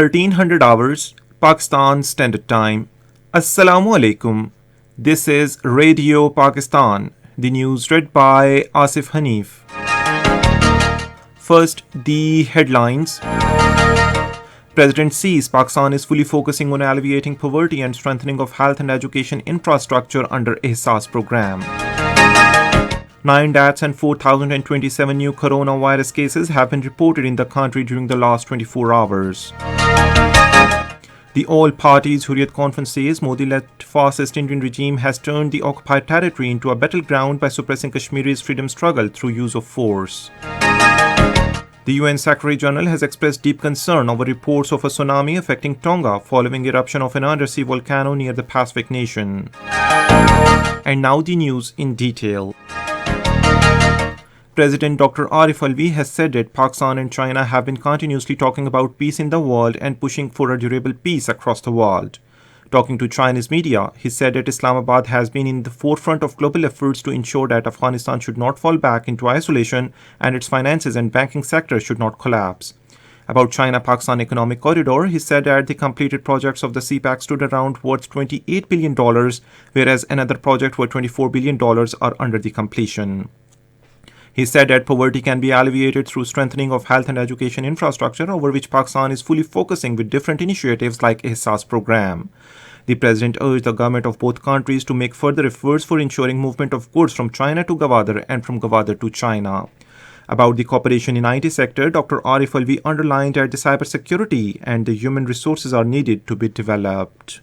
1300 hours, Pakistan Standard Time. Assalamu alaikum. This is Radio Pakistan. The news read by Asif Hanif. First, the headlines. President says Pakistan is fully focusing on alleviating poverty and strengthening of health and education infrastructure under Ihsas program. 9 deaths and 4,027 new coronavirus cases have been reported in the country during the last 24 hours. The All Parties Hurriyat Conference says Modi-led fascist Indian regime has turned the occupied territory into a battleground by suppressing Kashmiri's freedom struggle through use of force. The UN Secretary-General has expressed deep concern over reports of a tsunami affecting Tonga following eruption of an undersea volcano near the Pacific nation. And now the news in detail. President Dr. Arif Alvi has said that Pakistan and China have been continuously talking about peace in the world and pushing for a durable peace across the world. Talking to Chinese media, he said that Islamabad has been in the forefront of global efforts to ensure that Afghanistan should not fall back into isolation and its finances and banking sector should not collapse. About China-Pakistan Economic Corridor, he said that the completed projects of the CPEC stood around worth $28 billion, whereas another project worth $24 billion are under the completion. He said that poverty can be alleviated through strengthening of health and education infrastructure, over which Pakistan is fully focusing with different initiatives like Ihsas program. The president urged the government of both countries to make further efforts for ensuring movement of goods from China to Gwadar and from Gwadar to China. About the cooperation in IT sector, Dr. Arif Alvi underlined that the cybersecurity and the human resources are needed to be developed.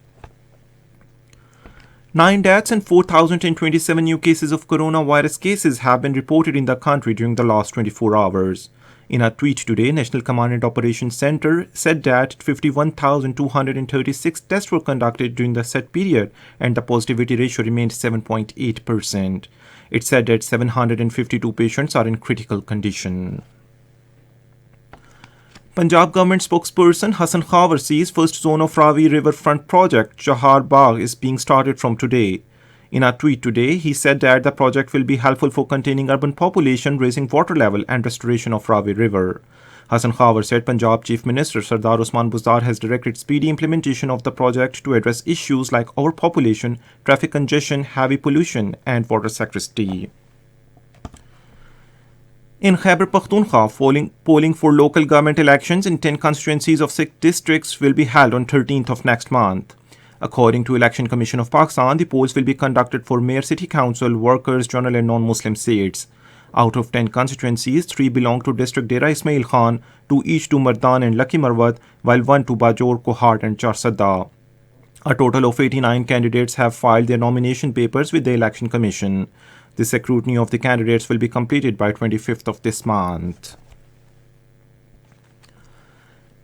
9 deaths and 4,027 new cases of coronavirus cases have been reported in the country during the last 24 hours. In a tweet today, National Command and Operations Center said that 51,236 tests were conducted during the set period and the positivity ratio remained 7.8%. It said that 752 patients are in critical condition. Punjab government spokesperson Hassan Khawer says first zone of Ravi Riverfront project Chahar Bagh is being started from today. In a tweet today, he said that the project will be helpful for containing urban population, raising water level and restoration of Ravi River. Hassan Khawer said Punjab Chief Minister Sardar Usman Buzdar has directed speedy implementation of the project to address issues like overpopulation, traffic congestion, heavy pollution and water scarcity. In Khyber Pakhtunkhwa, polling for local government elections in 10 constituencies of 6 districts will be held on 13th of next month. According to Election Commission of Pakistan, the polls will be conducted for Mayor, City Council, Workers, General and Non-Muslim seats. Out of 10 constituencies, 3 belong to District Dera Ismail Khan, 2 each to Mardan and Lucky Marwat, while 1 to Bajor, Kohat and Charsadda. A total of 89 candidates have filed their nomination papers with the Election Commission. The scrutiny of the candidates will be completed by 25th of this month.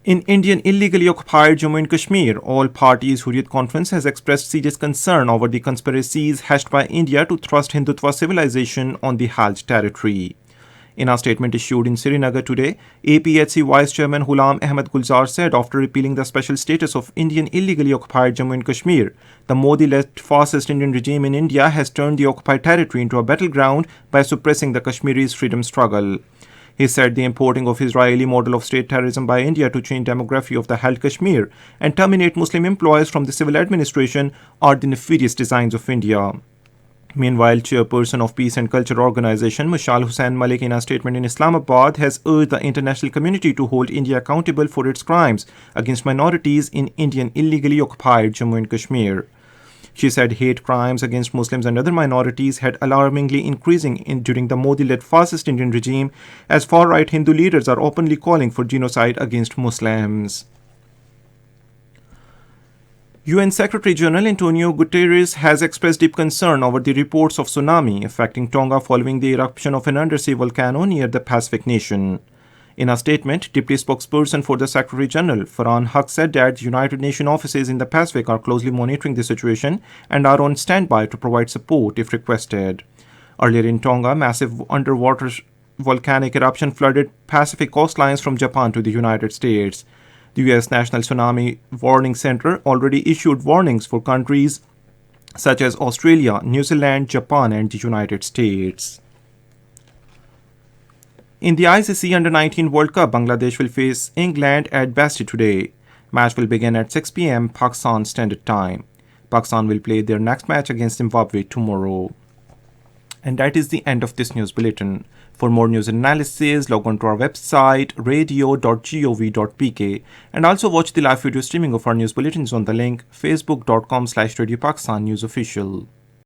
In Indian illegally occupied Jammu and Kashmir, All Parties Hurriyat Conference has expressed serious concern over the conspiracies hatched by India to thrust Hindutva civilization on the held territory. In a statement issued in Srinagar today, APHC Vice Chairman Ghulam Ahmed Gulzar said after repealing the special status of Indian illegally occupied Jammu and Kashmir, the Modi-led fascist Indian regime in India has turned the occupied territory into a battleground by suppressing the Kashmiris' freedom struggle. He said the importing of Israeli model of state terrorism by India to change demography of the held Kashmir and terminate Muslim employees from the civil administration are the nefarious designs of India. Meanwhile, Chairperson of Peace and Culture Organization Mashal Hussain Malik in a statement in Islamabad has urged the international community to hold India accountable for its crimes against minorities in Indian illegally occupied Jammu and Kashmir. She said hate crimes against Muslims and other minorities had alarmingly increasing during the Modi-led fascist Indian regime as far-right Hindu leaders are openly calling for genocide against Muslims. UN Secretary-General Antonio Guterres has expressed deep concern over the reports of tsunami affecting Tonga following the eruption of an undersea volcano near the Pacific nation. In a statement, Deputy Spokesperson for the Secretary-General, Farhan Haq, said that United Nations offices in the Pacific are closely monitoring the situation and are on standby to provide support if requested. Earlier in Tonga, massive underwater volcanic eruption flooded Pacific coastlines from Japan to the United States. The U.S. National Tsunami Warning Center already issued warnings for countries such as Australia, New Zealand, Japan, and the United States. In the ICC Under-19 World Cup, Bangladesh will face England at Basti today. Match will begin at 6 p.m. Pakistan Standard Time. Pakistan will play their next match against Zimbabwe tomorrow. And that is the end of this news bulletin. For more news and analysis, log on to our website radio.gov.pk and also watch the live video streaming of our news bulletins on the link facebook.com/Radio Pakistan News Official.